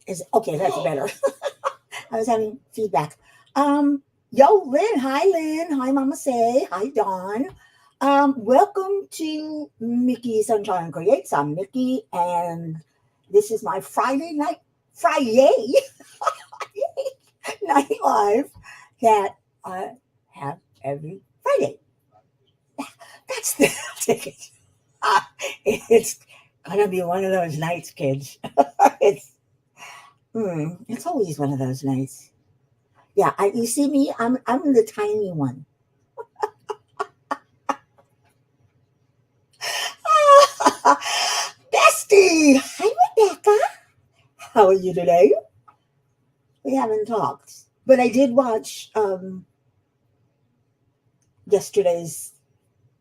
Is okay, that's better. I was having feedback. Yo, Lynn. Hi, Lynn. Hi, Mama Say. Hi, Dawn. Welcome to Mickey Sunshine Creates. I'm Mickey, and this is my Friday night live that I have every Friday. That's the ticket. It's gonna be one of those nights, kids. it's it's always one of those nights. Yeah, you see me. I'm the tiny one. Bestie, hi Rebecca. How are you today? We haven't talked, but I did watch yesterday's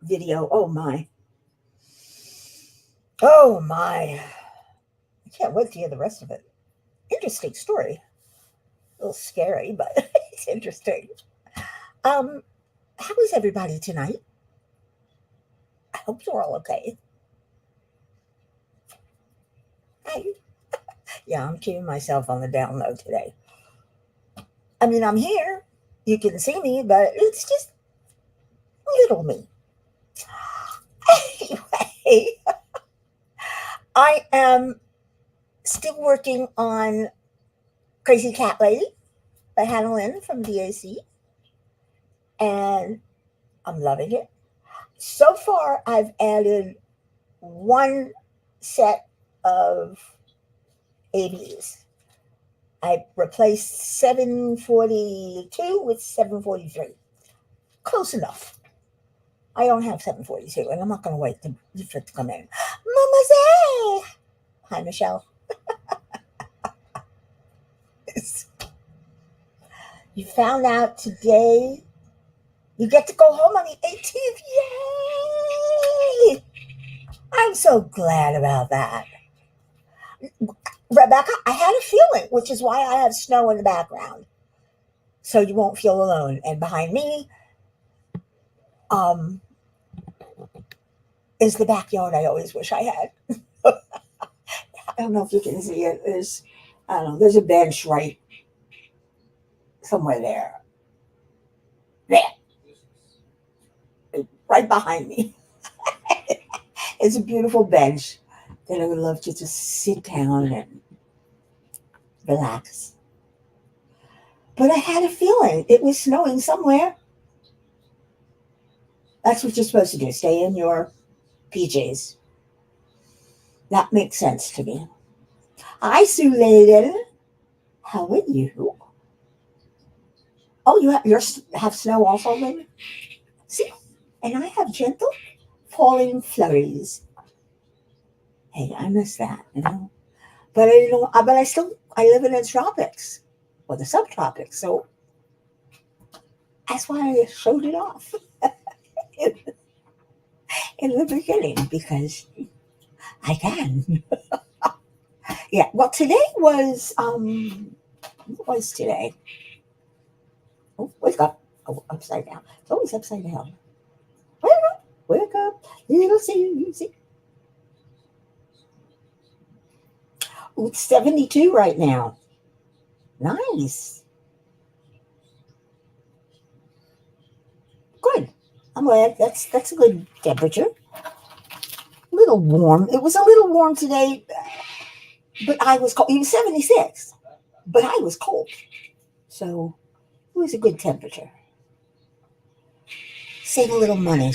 video. Oh my! I can't wait to hear the rest of it. Interesting story. A little scary, but it's interesting. Um, how is everybody tonight? I hope you're all okay. Hi. Yeah, I'm keeping myself on the down low today. I mean, I'm here. You can see me, but it's just little me. Anyway, I am still working on Crazy Cat Lady by Hannah Lynn from DAC, and I'm loving it. So far, I've added one set of ABs. I replaced 742 with 743. Close enough. I don't have 742, and I'm not going to wait for it to come in. Mama say! Hi, Michelle. You found out today you get to go home on the 18th. Yay! I'm so glad about that. Rebecca, I had a feeling, which is why I have snow in the background. So you won't feel alone. And behind me um, is the backyard I always wish I had. I don't know if you can see it. I don't know, there's a bench somewhere there. There, right behind me. It's a beautiful bench that I would love to just sit down and relax. But I had a feeling it was snowing somewhere. That's what you're supposed to do. Stay in your PJs. That makes sense to me. Hi, Sue Layden. How are you? Oh, you have snow also, baby? See? And I have gentle falling flurries. Hey, I miss that. But I live in the tropics or the subtropics, so that's why I showed it off in, in the beginning because I can. Yeah. Well, today was what was today? Oh, wake up! Oh, upside down. It's always upside down. Wake up, little Susie. Oh, it's 72 right now. Nice. Good. I'm glad. That's a good temperature. A little warm. It was a little warm today, but I was cold. It was 76, but I was cold. So it was a good temperature. Save a little money.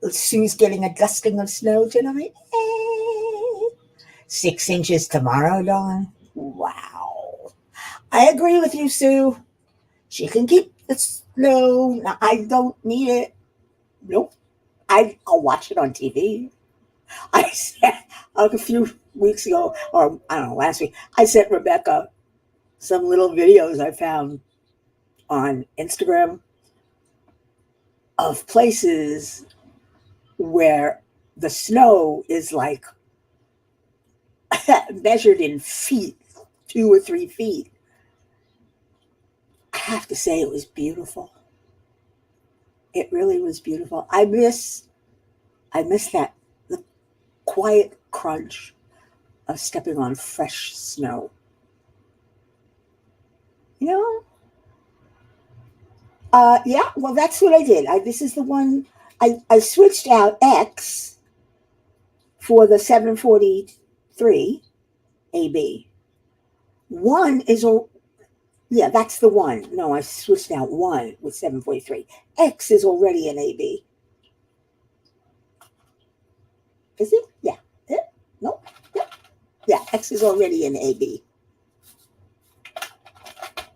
Sue's getting a dusting of snow tonight. 6 inches tomorrow, Dawn. Wow. I agree with you, Sue. She can keep the snow. I don't need it. Nope. I'll watch it on TV. I said a few weeks ago, or I don't know, last week, I sent Rebecca some little videos I found on Instagram of places where the snow is like measured in feet, 2 or 3 feet. I have to say, it was beautiful. It really was beautiful. I miss that the quiet crunch of stepping on fresh snow. You know? Yeah, well, that's what I did. This is the one I switched out X for the 743 AB. One is, yeah, that's the one. No, I switched out one with 743. X is already an AB. Is it? Yeah. Nope. Yeah. Yeah, X is already an AB.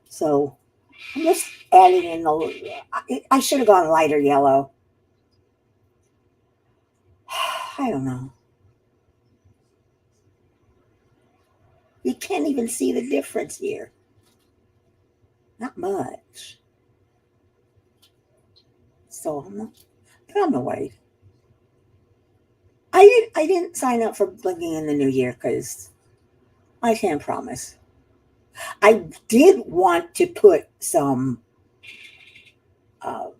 So I'm just adding in the. I should have gone lighter yellow. I don't know. You can't even see the difference here. Not much. So I'm not. But I'm away. I didn't sign up for blinking in the new year because I can't promise. I did want to put some. Uh,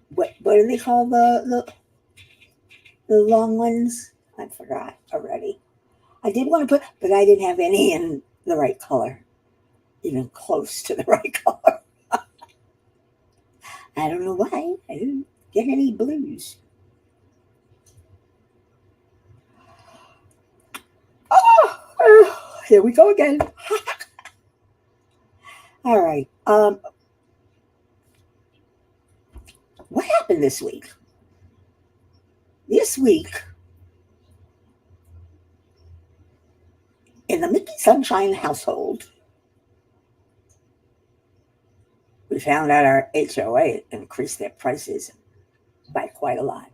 what do they call the long ones? I forgot already. I did want to put, but I didn't have any in the right color, even close to the right color. I don't know why. I didn't get any blues. Oh, here we go again. All right. What happened this week? This week, in the MikiSunshine household, we found out our HOA increased their prices by quite a lot.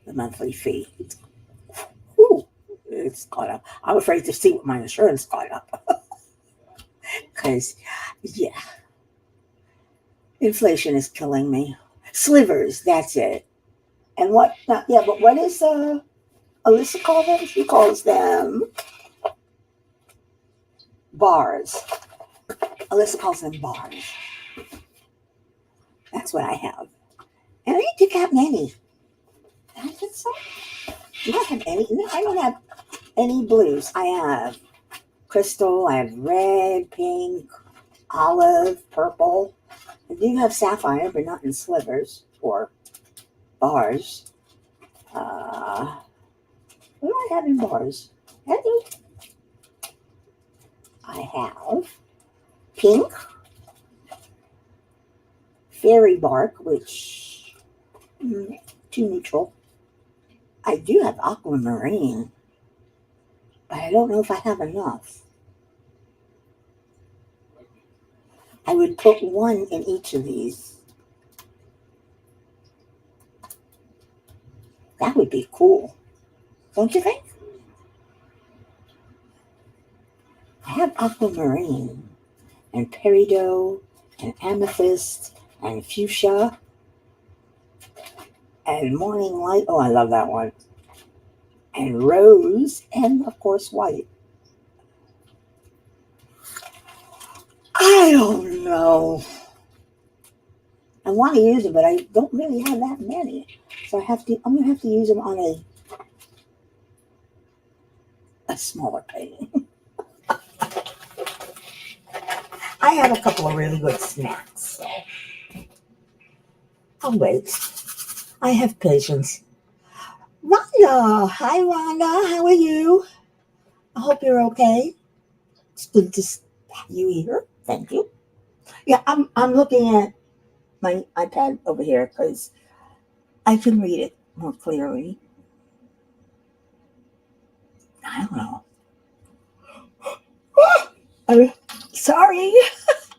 The monthly fee. Whew, it's gone up. I'm afraid to see what my insurance got up. Because, yeah, inflation is killing me. Slivers, that's it. And what, yeah, but what is Alyssa call them? She calls them bars. Alyssa calls them bars. That's what I have. And I didn't pick out many. I think so. Do I have any? No, I don't have any blues. I have crystal, I have red, pink, olive, purple. I do have sapphire, but not in slivers or bars. What do I have in bars? I have pink, fairy bark, which too neutral. I do have aquamarine, but I don't know if I have enough. I would put one in each of these. That would be cool, don't you think? I have aquamarine and peridot and amethyst and fuchsia and morning light. Oh, I love that one. And rose and, of course, white. I don't know. I want to use them, but I don't really have that many. So I'm gonna have to use them on a smaller painting. I have a couple of really good snacks. So I'll wait. I have patience. Rhonda, hi Rhonda, how are you? I hope you're okay. It's good to have you here. Thank you. Yeah, I'm looking at my iPad over here because I can read it more clearly. I don't know. I'm sorry.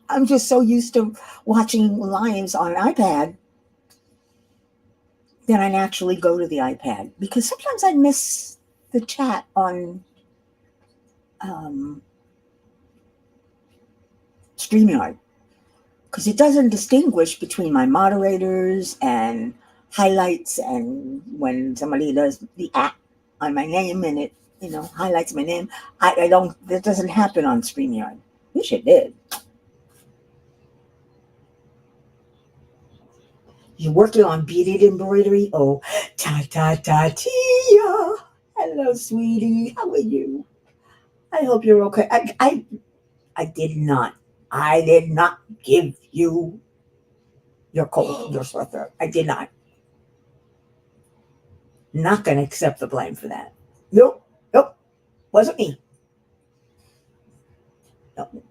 I'm just so used to watching lives on an iPad that I naturally go to the iPad because sometimes I miss the chat on StreamYard because it doesn't distinguish between my moderators and highlights and when somebody does the @ on my name and it highlights my name. I don't. That doesn't happen on StreamYard. Wish it did. You're working on beaded embroidery? Oh, ta ta ta tia. Hello, sweetie. How are you? I hope you're okay. I did not. I did not give you your cold, your sore throat. I did not. Not going to accept the blame for that. Nope. Nope. Wasn't me. Nope.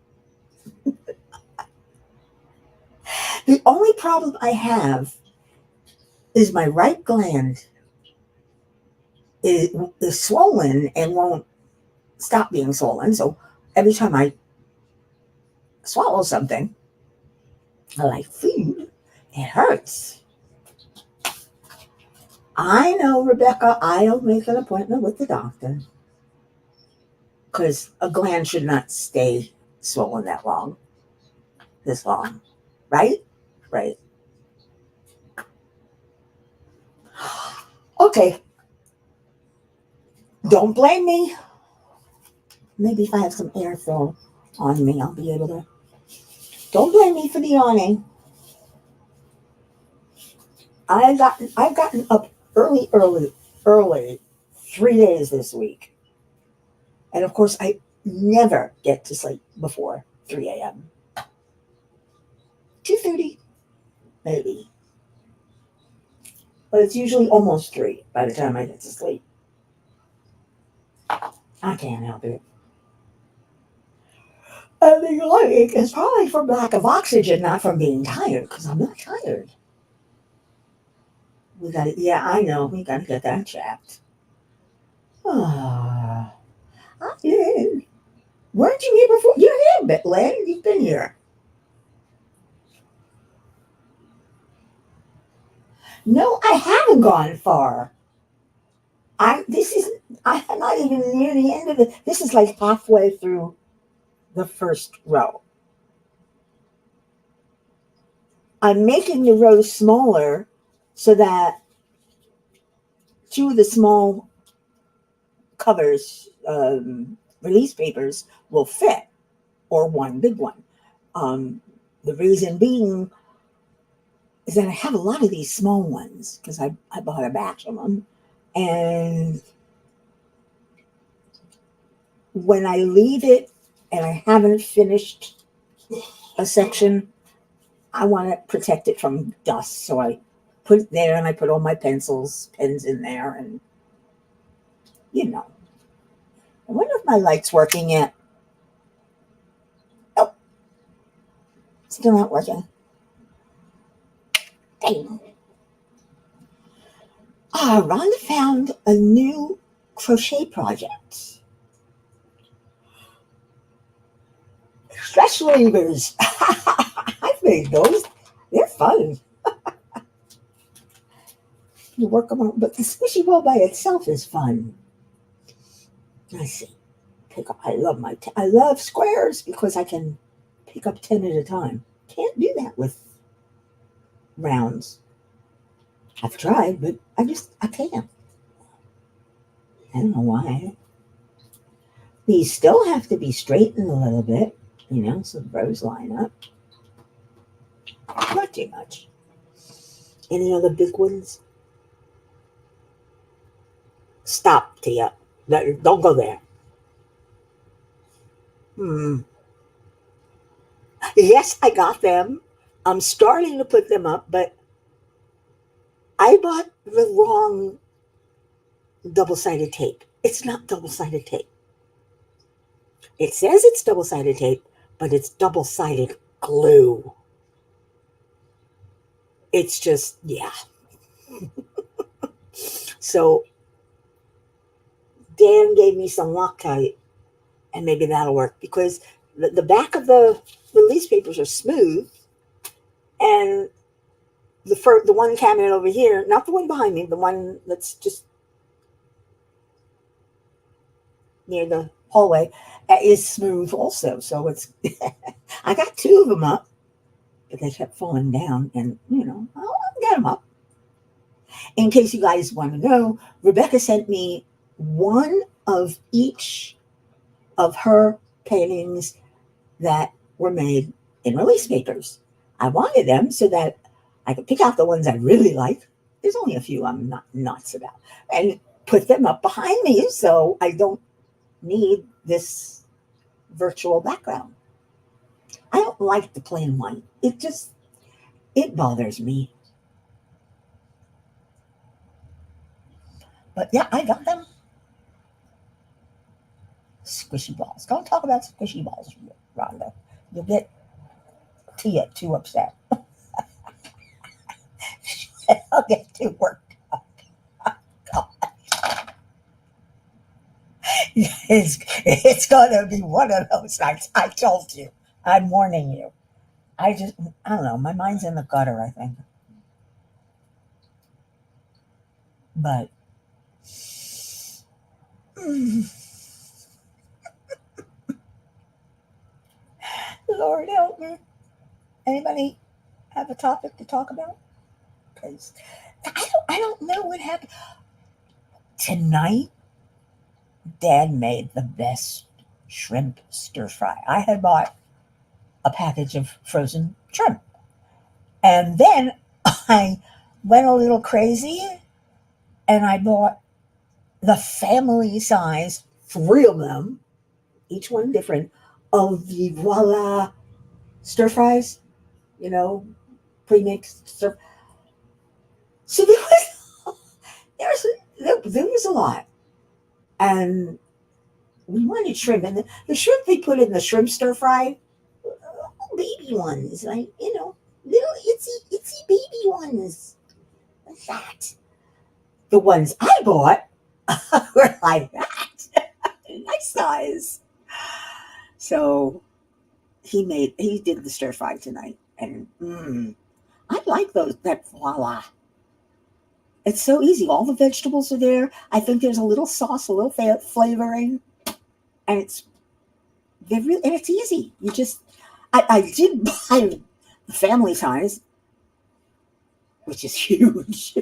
The only problem I have is my right gland is swollen and won't stop being swollen. So every time I swallow something, like food, it hurts. I know, Rebecca, I'll make an appointment with the doctor because a gland should not stay swollen this long, right? Right. Okay, don't blame me. Maybe if I have some airflow on me, I'll be able to. Don't blame me for the yawning. I've gotten up early, 3 days this week. And of course, I never get to sleep before 3 a.m. 2:30, maybe. But it's usually almost 3 by the time I get to sleep. I can't help it. And the yawning is probably from lack of oxygen, not from being tired, because I'm not tired. Yeah, I know, we gotta get that checked. Ah, I did. Weren't you here before? You're here, Lynn. You've been here. No, I haven't gone far. I'm not even near the end of it. This is like halfway through the first row. I'm making the rows smaller so that two of the small covers, release papers, will fit, or one big one. The reason being is that I have a lot of these small ones because I bought a batch of them. And when I leave it and I haven't finished a section, I want to protect it from dust. So I put it there and I put all my pens in there. And, I wonder if my light's working yet. Oh, still not working. Dang. Rhonda found a new crochet project. Stress relievers. I've made those. They're fun. You work them out, but the squishy ball by itself is fun. I see. I love squares because I can pick up 10 at a time. Can't do that with rounds. I've tried, but I can't. I don't know why. These still have to be straightened a little bit, so the rows line up. Not too much. Any other big ones? Stop, Tia. Don't go there. Yes, I got them. I'm starting to put them up, but I bought the wrong double-sided tape. It's not double-sided tape. It says it's double-sided tape, but it's double-sided glue. It's just, yeah. So Dan gave me some Loctite, and maybe that'll work because the back of the release papers are smooth, and the one cabinet over here, not the one behind me, the one that's just near the hallway, is smooth also. So it's I got two of them up, but they kept falling down, and I'll get them up. In case you guys want to know, Rebecca sent me one of each of her paintings that were made in release papers. I wanted them so that I could pick out the ones I really like. There's only a few I'm not nuts about. And put them up behind me so I don't need this virtual background. I don't like the plain white. It bothers me. But yeah, I got them. Squishy balls. Don't talk about squishy balls, Rhonda. You'll get Tia too upset. I'll get too worked up. God. It's going to be one of those nights. I told you. I'm warning you. I don't know. My mind's in the gutter, I think. But, Lord help me. Anybody have a topic to talk about? Because I don't know what happened. Tonight, Dad made the best shrimp stir fry. I had bought a package of frozen shrimp. And then I went a little crazy and I bought the family size, 3 of them, each one different, of the voila stir fries, you know, pre-mixed stir. So there was a lot. And we wanted shrimp. And the shrimp they put in the shrimp stir fry, baby ones, like, little itsy baby ones. Like that. The ones I bought were like that. Nice size. So he did the stir fry tonight. And I like that voila. It's so easy. All the vegetables are there. I think there's a little sauce, a little flavoring. And it's easy. I did buy the family size, which is huge.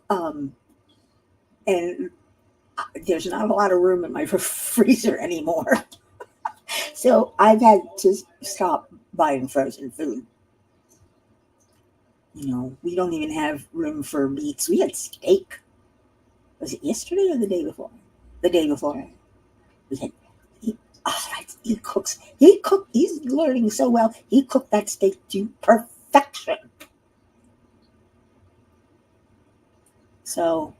And there's not a lot of room in my freezer anymore. So I've had to stop buying frozen food. We don't even have room for meats. We had steak. Was it yesterday or the day before? The day before. He cooks. He's learning so well. He cooked that steak to perfection. So,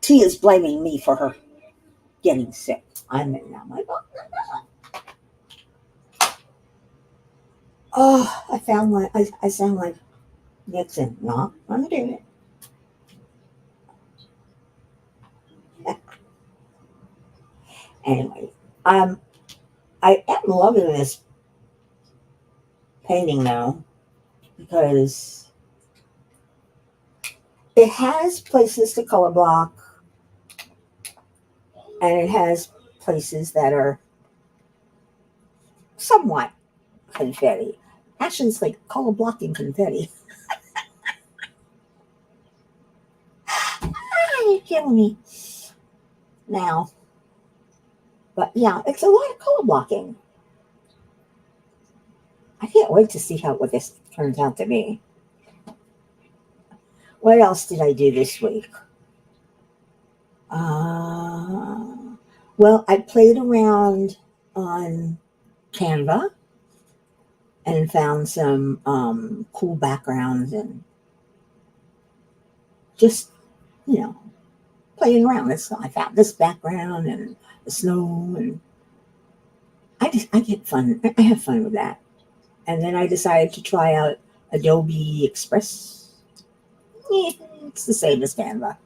Tia's blaming me for her getting sick. I'm in now. I sound like Nixon. No, I'm doing it. Anyway, I am loving this painting now because it has places to color block and it has places that are somewhat confetti. Actually, it's like color blocking confetti. You're killing me now. But yeah, it's a lot of color blocking. I can't wait to see what this turns out to be. What else did I do this week? Well, I played around on Canva and found some cool backgrounds and just, playing around. I found this background and the snow, and I get fun. I have fun with that. And then I decided to try out Adobe Express. It's the same as Canva.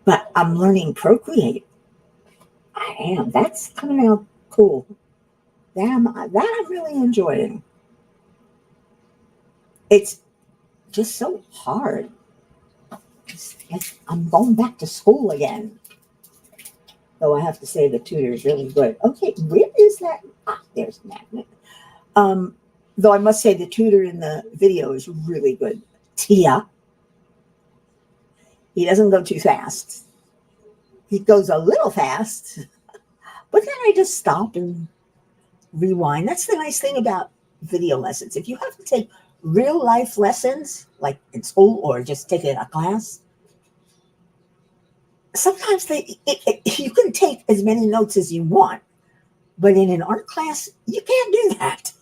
But I'm learning Procreate. I am. That's coming out cool. That I'm really enjoying. It's just so hard. I'm going back to school again. Though I have to say the tutor is really good. Okay, where is that? There's Magnet. Though I must say the tutor in the video is really good. Tia. He doesn't go too fast. He goes a little fast, but then I just stop and rewind. That's the nice thing about video lessons. If you have to take real life lessons, like in school or just taking a class, sometimes you can take as many notes as you want, but in an art class, you can't do that.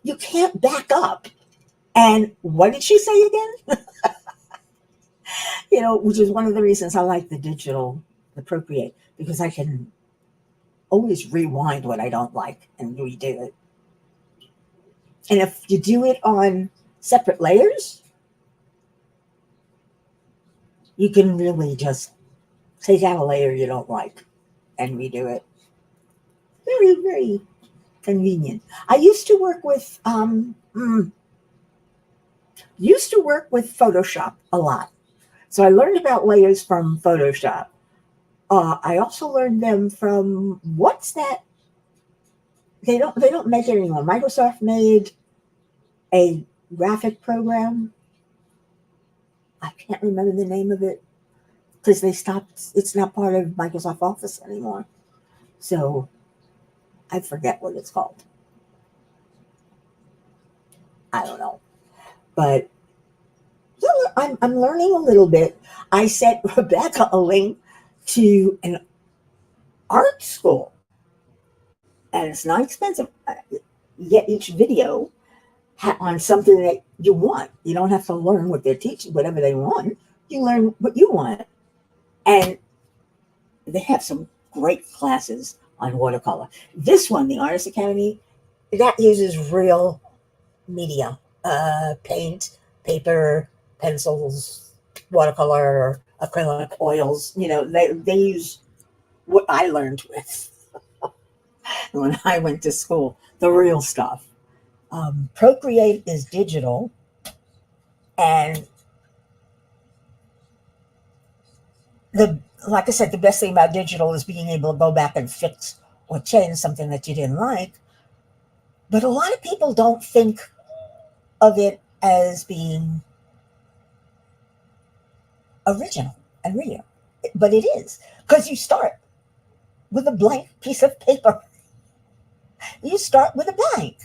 You can't back up. And what did she say again? Which is one of the reasons I like the Procreate, because I can always rewind what I don't like and redo it. And if you do it on separate layers, you can really just take out a layer you don't like and redo it. Very, very convenient. I used to work with Photoshop a lot. So I learned about layers from Photoshop. I also learned them from what's that? They don't make it anymore. Microsoft made a graphic program. I can't remember the name of it because they stopped. It's not part of Microsoft Office anymore. So I forget what it's called. I don't know. But I'm learning a little bit. I sent Rebecca a link to an art school, and it's not expensive. Get each video on something that you want. You don't have to learn what they're teaching, whatever they want. You learn what you want. And they have some great classes on watercolor. This one, the Artist Academy, that uses real media, paint, paper, pencils, watercolor, acrylic, oils. They use what I learned with when I went to school, the real stuff. Procreate is digital, and like I said, the best thing about digital is being able to go back and fix or change something that you didn't like. But a lot of people don't think of it as being original and real, but it is, because you start with a blank piece of paper. You start with a blank,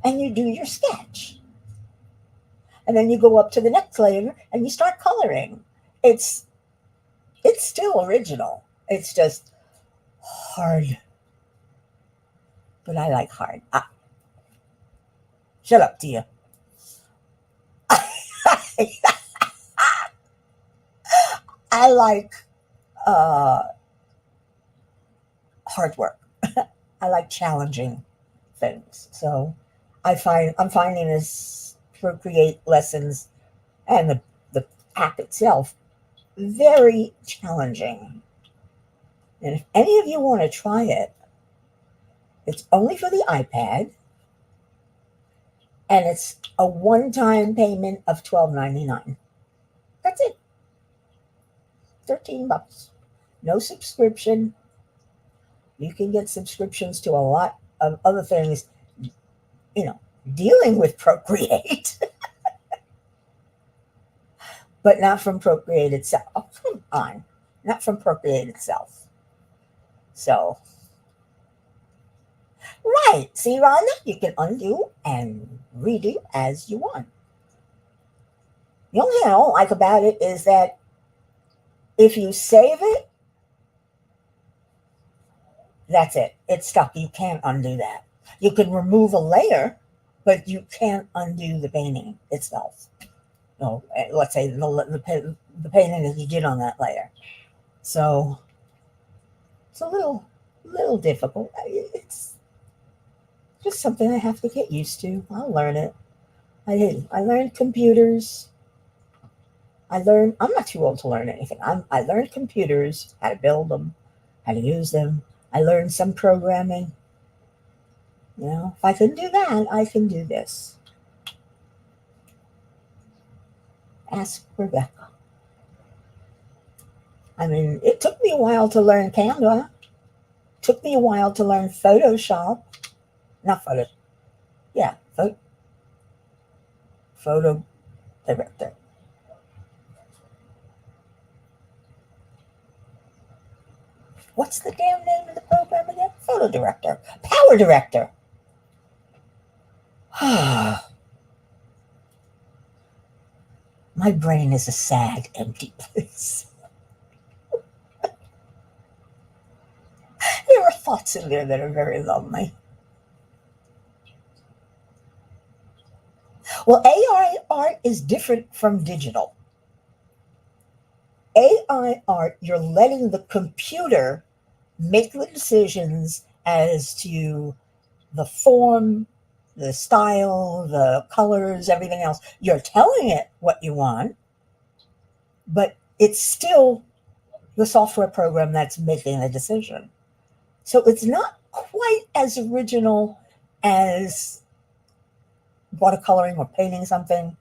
and you do your sketch, and then you go up to the next layer and you start coloring. It's still original. It's just hard. But I like hard. Shut up, Tia. I like hard work. I like challenging things. So I'm finding this Procreate lessons and the app itself very challenging. And if any of you want to try it, it's only for the iPad, and it's a one-time payment of $12.99. That's it. $13. No subscription. You can get subscriptions to a lot of other things, dealing with Procreate, but not from Procreate itself. Oh, come on. Not from Procreate itself. So, right. See, Rhonda, you can undo and redo as you want. The only thing I don't like about it is that if you save it, that's it. It's stuck. You can't undo that. You can remove a layer, but you can't undo the painting itself. Let's say the painting that you did on that layer. So it's a little difficult. It's just something I have to get used to. I'll learn it. I learned computers. I'm not too old to learn anything. I learned computers, how to build them, how to use them. I learned some programming. If I can do that, I can do this. Ask Rebecca. I mean, it took me a while to learn Canva. It took me a while to learn Photoshop. Not Photo. Yeah, Photo Director. What's the damn name of the program again? Photo Director. Power Director. My brain is a sad, empty place. There are thoughts in there that are very lonely. Well, AI art is different from digital. AI art, you're letting the computer make the decisions as to the form, the style, the colors, everything else. You're telling it what you want, but it's still the software program that's making the decision. So it's not quite as original as watercoloring or painting something,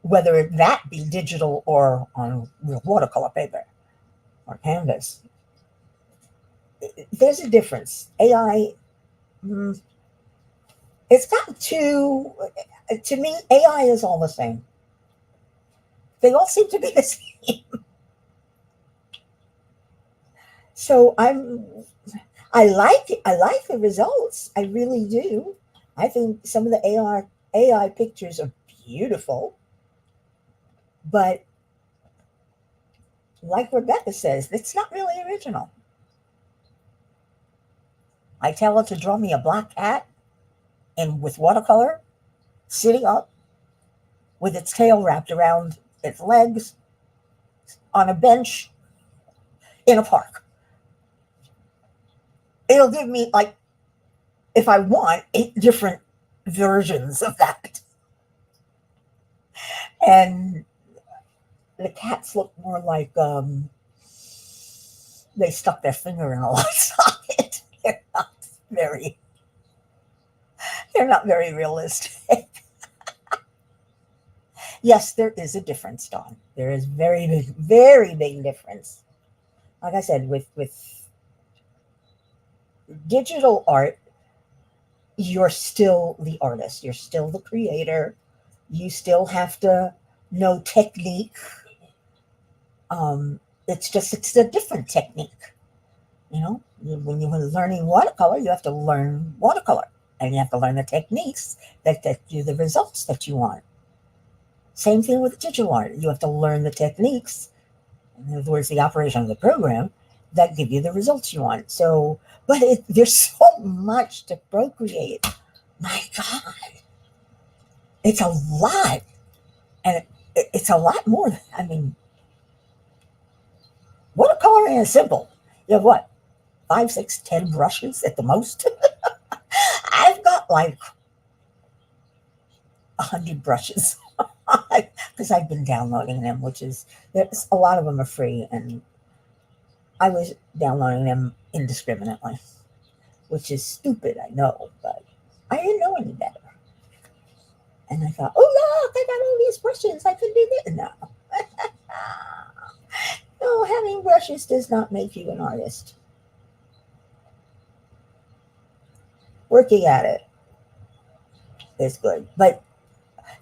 whether that be digital or on real watercolor paper or canvas. There's a difference. AI, it's got to me, AI is all the same. They all seem to be the same. So I like the results. I really do. I think some of the AI pictures are beautiful, but like Rebecca says, it's not really original. I tell it to draw me a black cat and with watercolor sitting up with its tail wrapped around its legs on a bench in a park. It'll give me, like, if I want, 8 different versions of that. And the cats look more like they stuck their finger in a light socket. Very they're not very realistic. Yes, there is a difference, Dawn. There is very big difference. Like I said, with digital art, you're still the artist. You're still the creator. You still have to know technique. It's a different technique. You know, when you're learning watercolor, you have to learn watercolor, and you have to learn the techniques that get you the results that you want. Same thing with digital art. You have to learn the techniques, in other words, the operation of the program that give you the results you want. So, but there's so much to procreate. My God, it's a lot, and it's a lot more. I mean, watercoloring is simple. You have what, 5, 6, 10 brushes at the most. I've got like 100 brushes because I've been downloading them, which is there's a lot of them are free, and I was downloading them indiscriminately, which is stupid, I know, but I didn't know any better. And I thought, oh look, I got all these brushes. I can do this. No, no, having brushes does not make you an artist. Working at it is good, but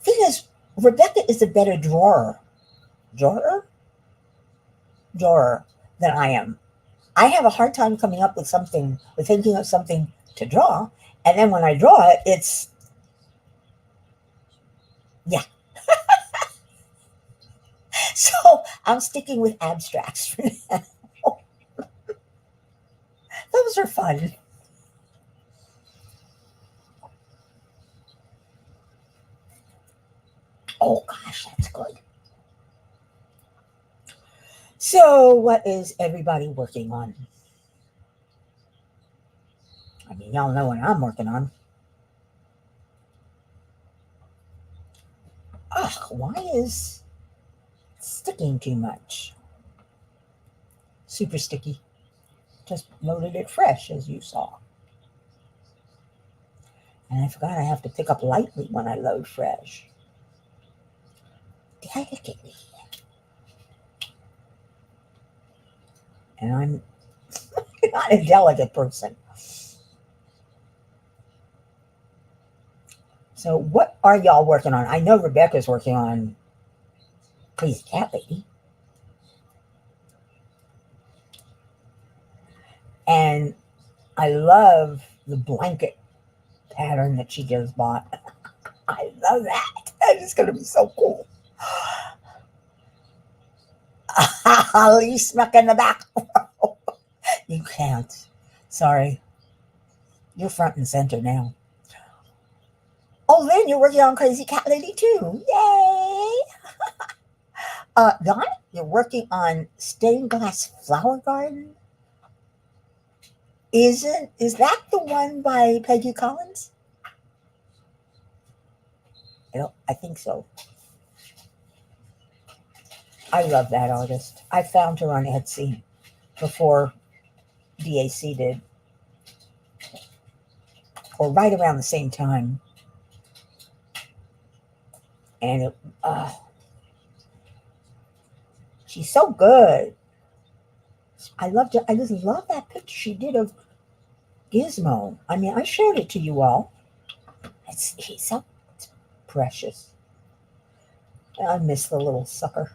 thing is, Rebecca is a better drawer, drawer than I am. I have a hard time coming up with something, with thinking of something to draw, and then when I draw it, it's yeah. So I'm sticking with abstracts for now. Those are fun. Oh gosh, that's good. So, what is everybody working on? I mean, y'all know what I'm working on. Ugh, why is it sticking too much? Super sticky. Just loaded it fresh, as you saw. And I forgot I have to pick up lightly when I load fresh. Delicately. And I'm not a delicate person. So, what are y'all working on? I know Rebecca's working on Please Cat Lady. And I love the blanket pattern that she just bought. I love that. That is going to be so cool. Holly snuck in the back. You can't. Sorry. You're front and center now. Oh, Lynn, you're working on Crazy Cat Lady too. Yay! Don, you're working on Stained Glass Flower Garden. Is that the one by Peggy Collins? I think so. I love that artist. I found her on Etsy before DAC did, or right around the same time. And she's so good. I loved it. I just love that picture she did of Gizmo. I mean, I showed it to you all. He's so precious. I miss the little sucker.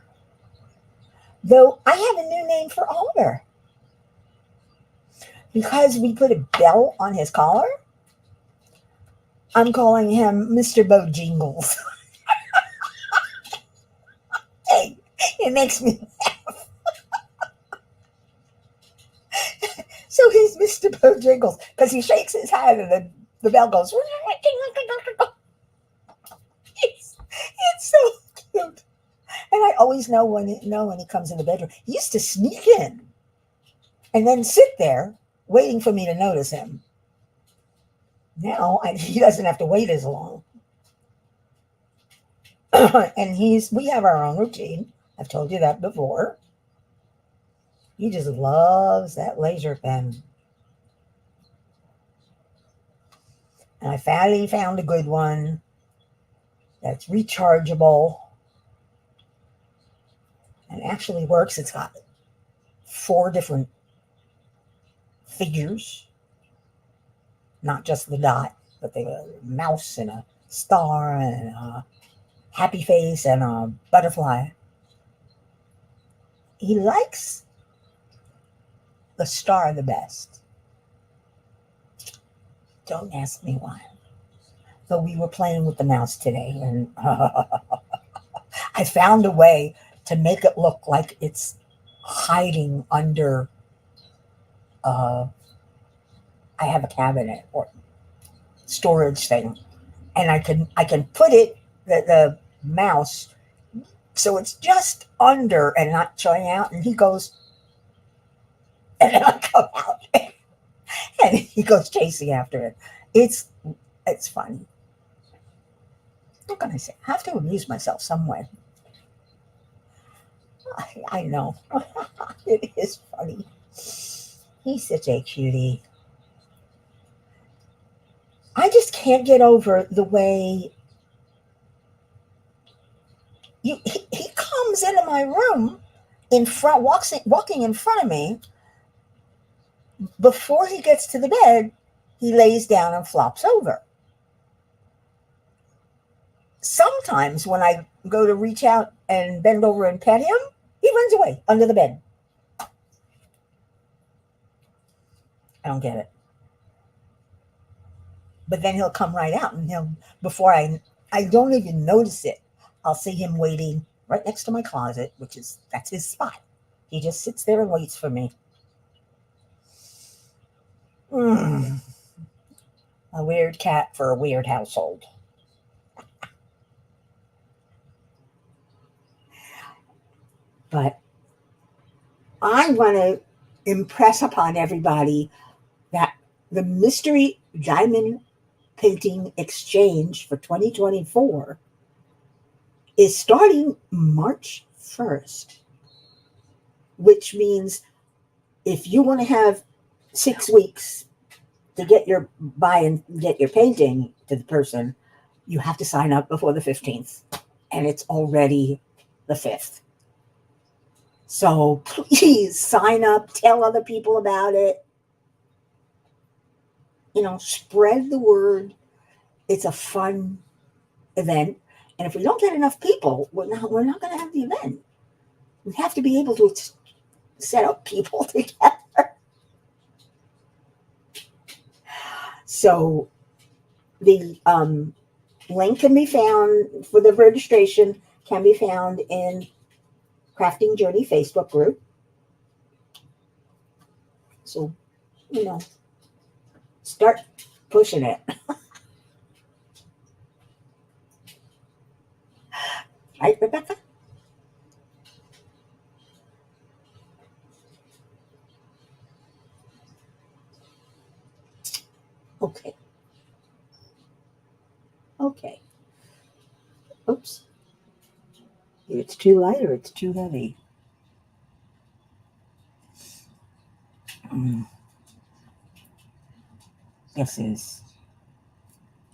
Though I have a new name for Oliver. Because we put a bell on his collar, I'm calling him Mr. Bojingles. Hey, it makes me laugh. So he's Mr. Bojingles because he shakes his head and the bell goes. It's so cute. And I always know when he comes in the bedroom. He used to sneak in and then sit there waiting for me to notice him. Now he doesn't have to wait as long. And we have our own routine. I've told you that before. He just loves that laser pen. And I finally found a good one that's rechargeable and actually works. It's got 4 different figures, not just the dot, but the mouse and a star and a happy face and a butterfly. He likes the star the best. Don't ask me why. So we were playing with the mouse today, and I found a way to make it look like it's hiding under. I have a cabinet or storage thing, and I can put the mouse so it's just under and not showing out. And he goes, and then I come out, and he goes chasing after it. It's funny. What can I say? I have to amuse myself some way. I know. It is funny. He's such a cutie. I just can't get over the way he comes into my room walking in front of me. Before he gets to the bed, he lays down and flops over. Sometimes when I go to reach out and bend over and pet him, he runs away under the bed. I don't get it. But then he'll come right out, and before I don't even notice it, I'll see him waiting right next to my closet, that's his spot. He just sits there and waits for me. A weird cat for a weird household. But I want to impress upon everybody that the Mystery Diamond Painting Exchange for 2024 is starting March 1st, which means if you want to have 6 weeks to get your painting to the person, you have to sign up before the 15th, and it's already the 5th. So please sign up, tell other people about it. Spread the word. It's a fun event. And if we don't get enough people, we're not going to have the event. We have to be able to set up people together. So the link can be found for the registration, can be found in Crafting Journey Facebook group. So, you know, start pushing it. Right, Rebecca? Okay. Okay. Oops. It's too light or it's too heavy. Mm, this is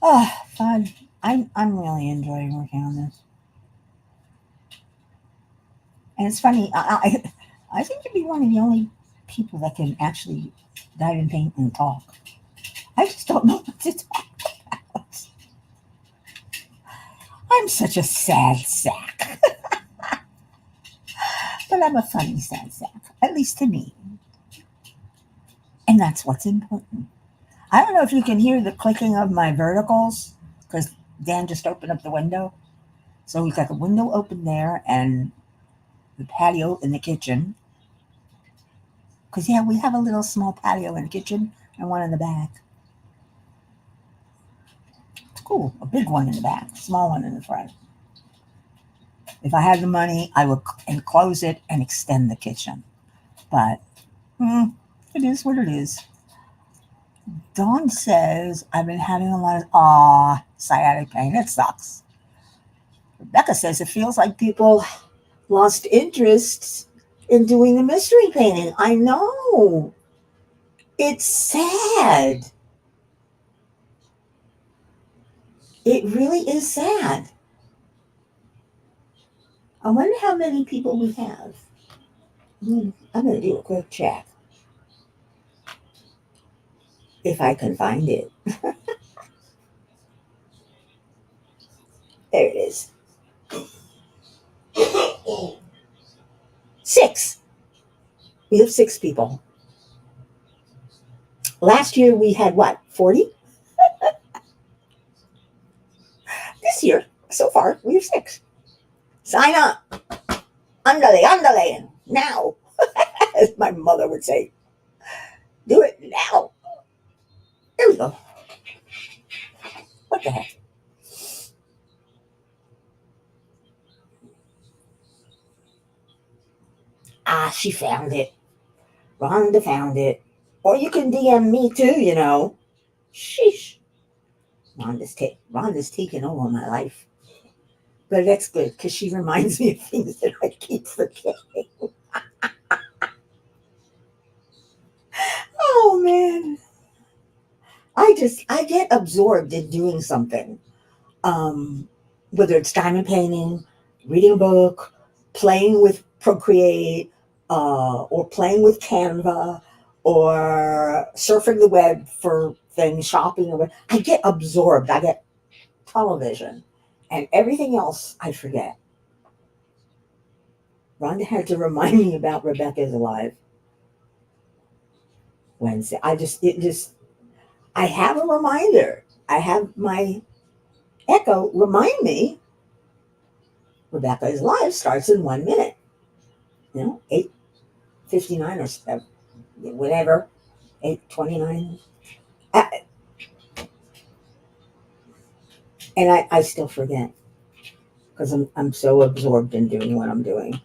fun. I'm really enjoying working on this. And it's funny, I seem to be one of the only people that can actually dive in paint and talk. I just don't know what to talk about. I'm such a sad sack. But I'm a funny sad sack, at least to me. And that's what's important. I don't know if you can hear the clicking of my verticals because Dan just opened up the window. So we've got the window open there and the patio in the kitchen. Because, yeah, we have a little small patio in the kitchen and one in the back. It's cool. A big one in the back, small one in the front. If I had the money, I would enclose it and extend the kitchen. But it is what it is. Dawn says, I've been having a lot of sciatic pain. It sucks. Rebecca says it feels like people lost interest in doing the mystery painting. I know. It's sad. It really is sad. I wonder how many people we have. I'm going to do a quick check if I can find it. There it is. 6. We have 6 people. Last year we had what, 40? This year, so far, we have 6. Sign up. Andale, andale. Now. As my mother would say. Do it now. There we go. What the heck? She found it. Rhonda found it. Or you can DM me too, you know. Sheesh. Rhonda's taking over my life. But that's good because she reminds me of things that I keep forgetting. Oh man. I get absorbed in doing something. Um, whether it's diamond painting, reading a book, playing with Procreate, or playing with Canva, or surfing the web for things, shopping. I get absorbed. I get television, and everything else I forget. Rhonda had to remind me about Rebecca's Alive Wednesday. I have a reminder. I have my Echo remind me Rebecca is Live starts in 1 minute. 8:59 or whatever, 8:29. And I still forget because I'm so absorbed in doing what I'm doing.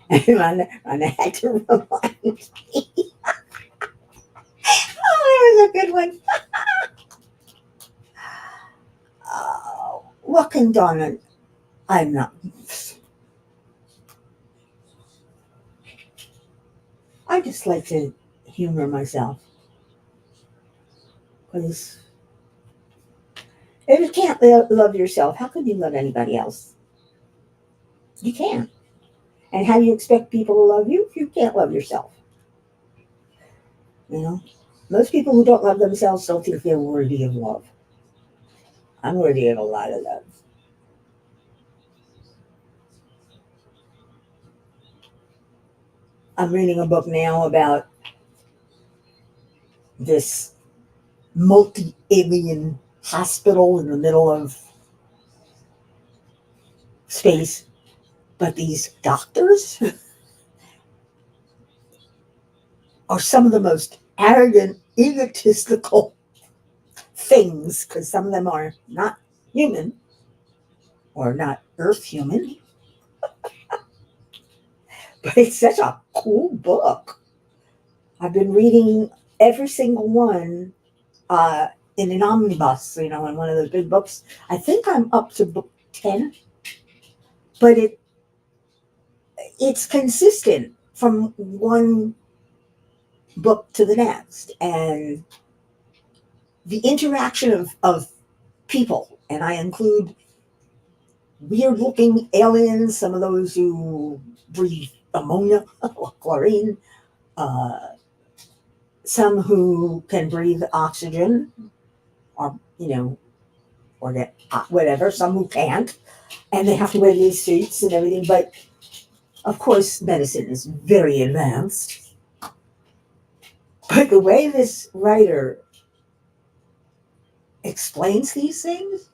And Rhonda had to remind me. Oh, that was a good one. What can Donna? I'm not. I just like to humor myself because if you can't love yourself, how could you love anybody else? You can't. And how do you expect people to love you if you can't love yourself? You know, most people who don't love themselves don't think they're worthy of love. I'm worthy of a lot of love. I'm reading a book now about this multi-alien hospital in the middle of space But these doctors are some of the most arrogant, egotistical things, because some of them are not human or not earth human. But it's such a cool book. I've been reading every single one in an omnibus, in one of those big books. I think I'm up to book 10, but it's consistent from one book to the next. And the interaction of people, and I include weird looking aliens, some of those who breathe ammonia or chlorine, uh, some who can breathe oxygen or, or that, whatever, some who can't, and they have to wear these suits and everything. But of course, medicine is very advanced. But the way this writer explains these things,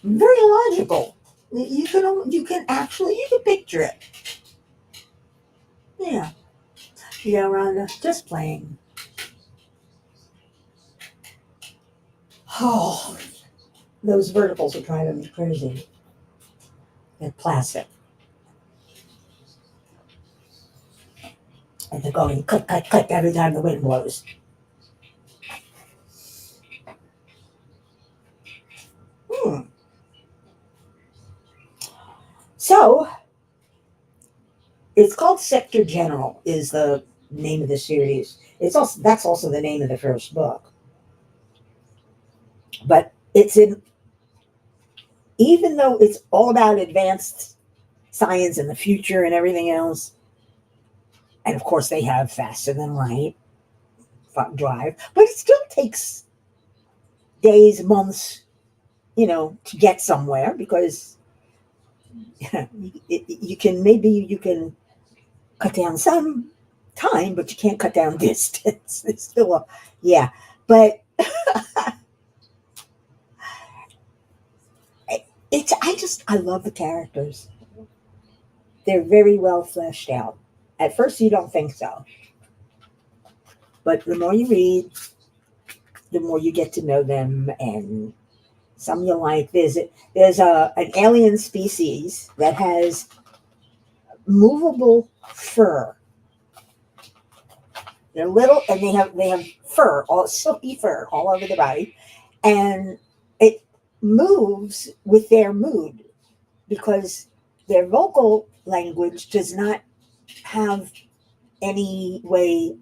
very logical. You can picture it. Yeah. Yeah, Rhonda, just playing. Oh, those verticals are driving me crazy. They're plastic. And they're going click, click, click every time the wind blows. Hmm. So, it's called Sector General, is the name of the series. That's also the name of the first book. But even though it's all about advanced science and the future and everything else, and of course they have faster than light drive, but it still takes days, months, to get somewhere, because you can cut down some time, but you can't cut down distance. It's still yeah, but I love the characters. They're very well fleshed out. At first, you don't think so, but the more you read, the more you get to know them, and some you like. There's an alien species that has movable fur. They're little, and they have fur, all silky fur, all over the body, and it moves with their mood, because their vocal language does not have any way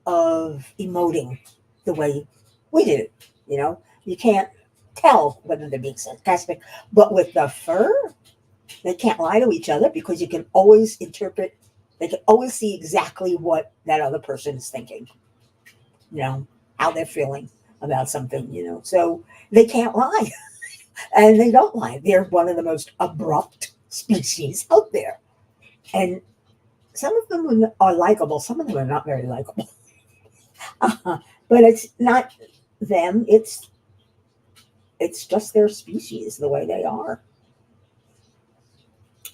of emoting the way we do. You can't tell whether they're being sarcastic, but with the fur, they can't lie to each other, because you can always interpret. They can always see exactly what that other person is thinking. How they're feeling about something. So they can't lie, and they don't lie. They're one of the most abrupt species out there, and some of them are likable. Some of them are not very likable. But it's not them. It's just their species, the way they are.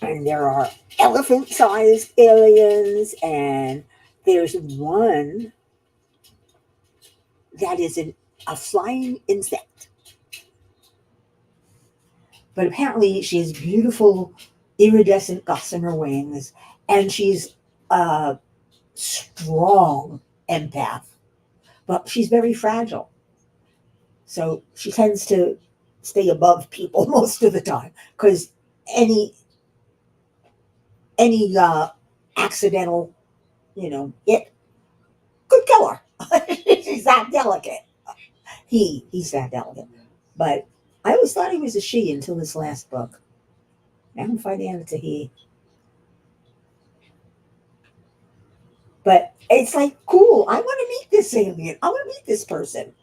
And there are elephant-sized aliens, and there's one that is a flying insect. But apparently, she has beautiful iridescent gossamer wings, and she's a strong empath, but she's very fragile. So she tends to stay above people most of the time, because any accidental, it could kill her. She's that delicate. He's that delicate. But I always thought he was a she until this last book. Now I'm finding out it's a he. But it's like, cool. I want to meet this alien. I want to meet this person.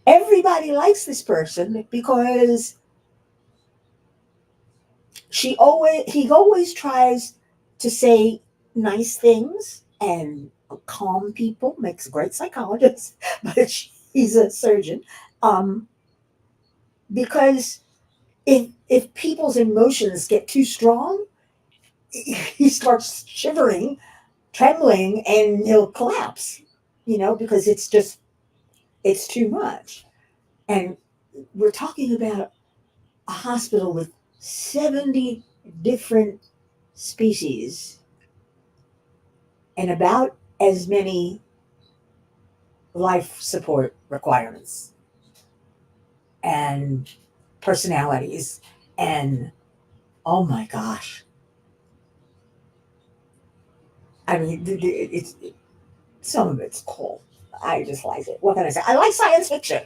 Everybody likes this person, because he always tries to say nice things and calm people. Makes a great psychologist, but he's a surgeon. Because if people's emotions get too strong, he starts shivering, trembling, and he'll collapse. Because it's too much. And we're talking about a hospital with 70 different species and about as many life support requirements and personalities. And oh my gosh, I mean, some of it's cool. I just like it. What can I say? I like science fiction.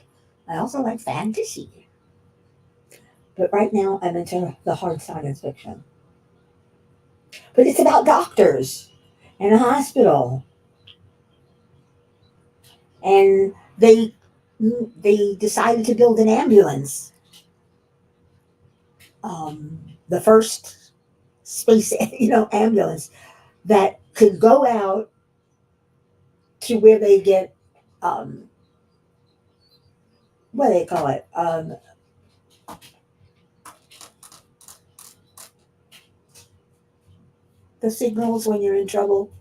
I also like fantasy. But right now, I'm into the hard science fiction. But it's about doctors and a hospital, and they decided to build an ambulance. The first space, ambulance that could go out to where they get, um, what do they call it? The signals when you're in trouble.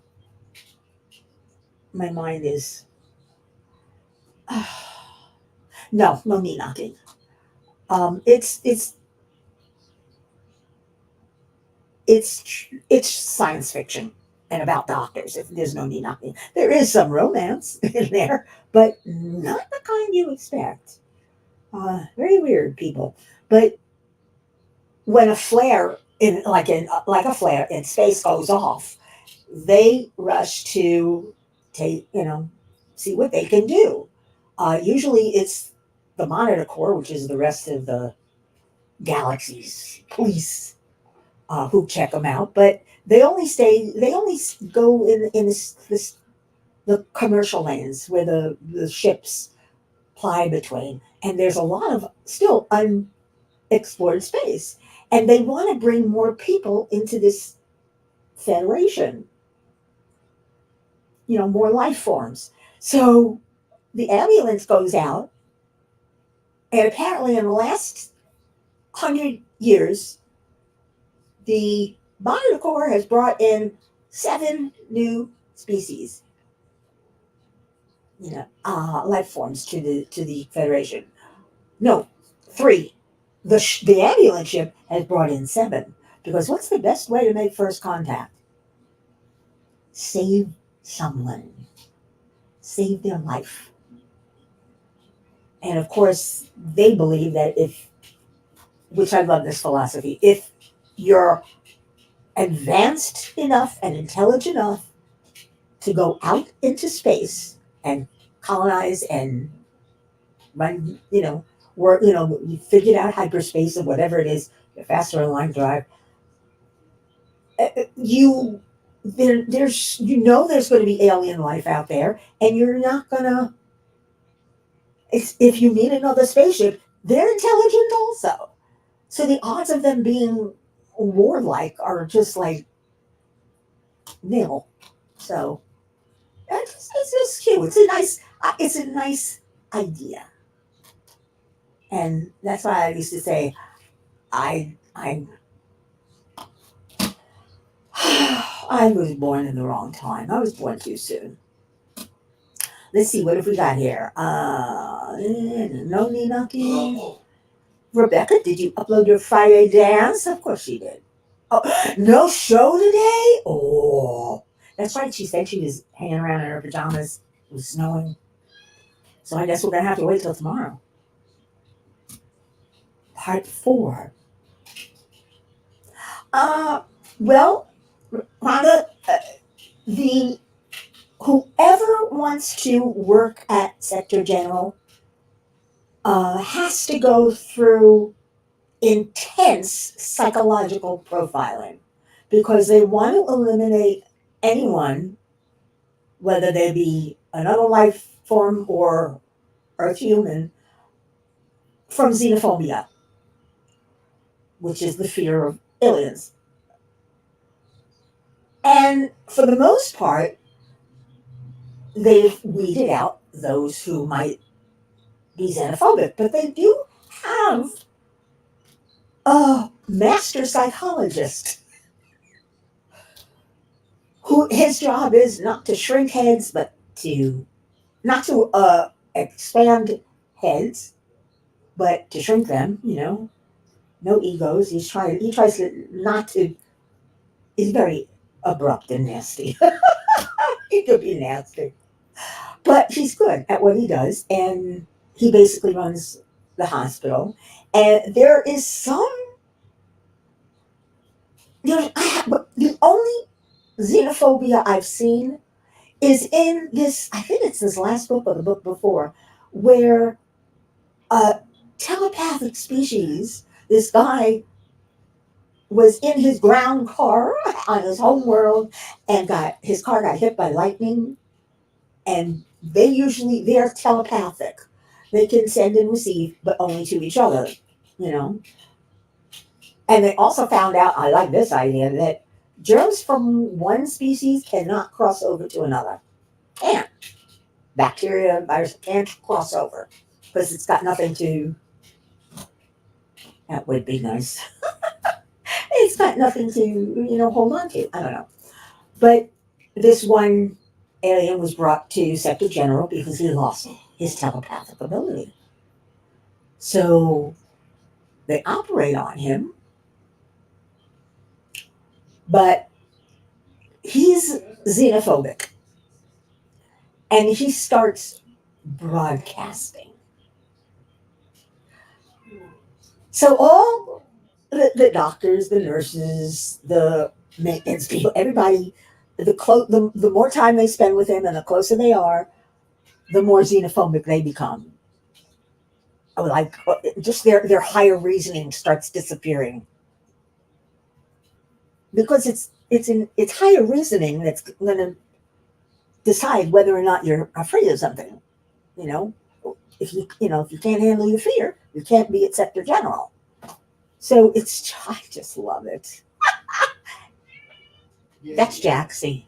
My mind is no knee knocking. It's science fiction and about doctors. If there's no knee knocking, there is some romance in there, but not the kind you expect. Very weird people. But when a flare like a flare in space goes off, they rush to take see what they can do. Usually, it's the monitor corps, which is the rest of the galaxy's police, who check them out. But they only go in this the commercial lanes where the ships ply between, and there's a lot of still unexplored space, and they want to bring more people into this federation. More life forms. So the ambulance goes out, and apparently in the last 100 years, the Monitor Corps has brought in 7 new species, life forms to the Federation. No, 3. The ambulance ship has brought in 7, because what's the best way to make first contact? Save someone, save their life. And of course, they believe that which I love this philosophy, if you're advanced enough and intelligent enough to go out into space and colonize and run, work, you figured out hyperspace or whatever it is, the faster than line drive, you there's going to be alien life out there, and you're not gonna. If you meet another spaceship, they're intelligent also. So the odds of them being warlike are just like nil. So it's just cute. It's a nice idea, and that's why I used to say I I was born in the wrong time. I was born too soon. Let's see, what have we got here? No knee knocking. Rebecca, did you upload your Friday dance? Of course she did. Oh, no show today? Oh, that's right. She said she was hanging around in her pajamas. It was snowing. So I guess we're going to have to wait till tomorrow. Part 4. Uh, well, Rhonda, the whoever wants to work at Sector General has to go through intense psychological profiling, because they want to eliminate anyone, whether they be another life form or Earth human, from xenophobia, which is the fear of aliens. And for the most part, they've weeded out those who might be xenophobic, but they do have a master psychologist who his job is not to shrink heads, but to not to expand heads, but to shrink them. No egos. He tries to not to. He's very abrupt and nasty. He could be nasty, but he's good at what he does, and he basically runs the hospital. And there is some. The only xenophobia I've seen is in this. I think it's this last book or the book before, where a telepathic species. This guy was in his ground car on his home world, and got his car got hit by lightning. And they're telepathic. They can send and receive, but only to each other. You know. And they also found out. I like this idea that germs from one species cannot cross over to another. Can't. Bacteria, virus can't cross over because it's got nothing to. That would be nice. It's got nothing to hold on to. I don't know, but this one alien was brought to Sector General because he lost his telepathic ability. So they operate on him, but he's xenophobic, and he starts broadcasting. So all the doctors, the nurses, the maintenance people, everybody, the more time they spend with him and the closer they are, the more xenophobic they become. Like just their higher reasoning starts disappearing because it's higher reasoning that's going to decide whether or not you're afraid of something. You know, if you can't handle your fear, you can't be at Sector General. So I just love it. Yeah, That's yeah. Jaxie.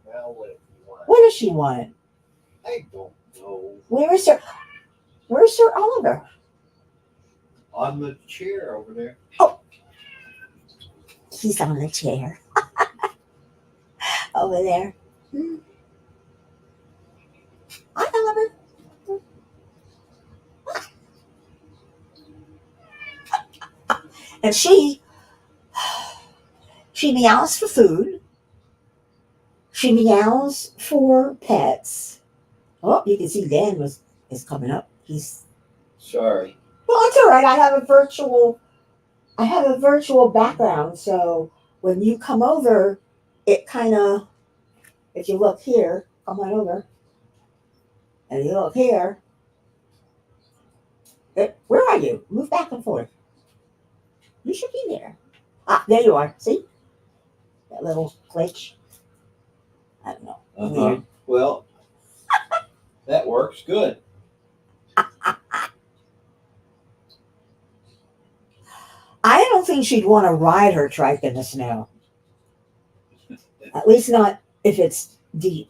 Well, what if you want? What does she want? I don't know. Where's Sir Oliver? On the chair over there. Oh, he's on the chair over there. Hi, Oliver. And she meows for food. She meows for pets. Oh, you can see Dan is coming up. He's Sorry. well, it's all right. I have a virtual background, so when you come over, it kind of if you look here, come on over, and you look here. Where are you? Move back and forth. You should be there. Ah, there you are. See that little glitch? I don't know. Weird. Well, that works good. I don't think she'd want to ride her trike in the snow. At least not if it's deep.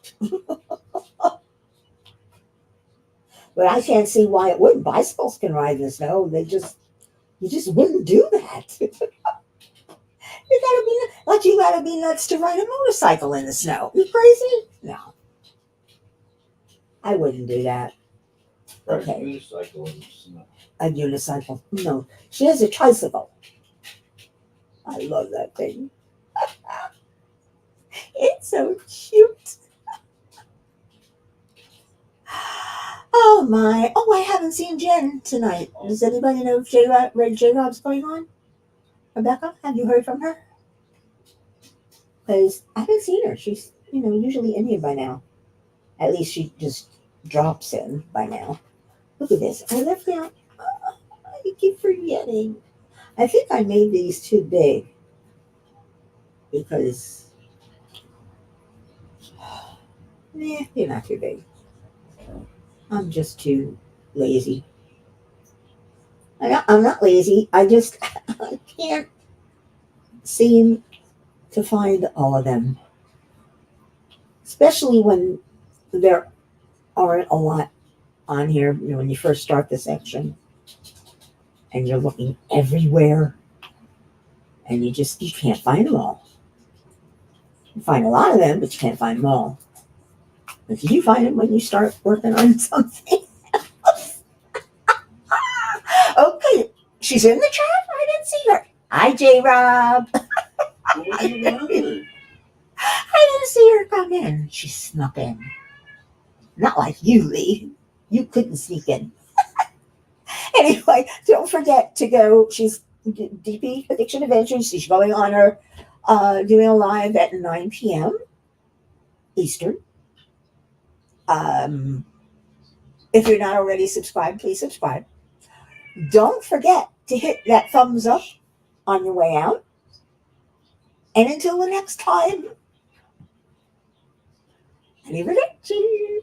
But I can't see why it wouldn't. Bicycles can ride in the snow. You just wouldn't do that. You gotta be nuts to ride a motorcycle in the snow. You crazy? No, I wouldn't do that. Ride Okay. a unicycle in the snow. A unicycle. No, she has a tricycle. I love that thing. It's so cute. Oh my! Oh, I haven't seen Jen tonight. Does anybody know if J-Rob's going on? Rebecca, have you heard from her? Because I haven't seen her. She's usually in here by now. At least she just drops in by now. Look at this. I left out. I keep forgetting. I think I made these too big because they're not too big. I'm just too lazy. I'm not lazy. I just I can't seem to find all of them, especially when there aren't a lot on here. When you first start the section and you're looking everywhere. and you can't find them all. You find a lot of them, but you can't find them all. But you do find them when you start working on something. Okay, she's in the chat. I didn't see her. Hi, J. Rob. What are you doing? I didn't see her come in. She snuck in. Not like you, Lee. You couldn't sneak in. Anyway, don't forget to go. She's DP Addiction Adventures. She's going on her doing a live at 9 p.m. Eastern. If you're not already subscribed, please subscribe. Don't forget to hit that thumbs up on your way out. And until the next time, arrivederci.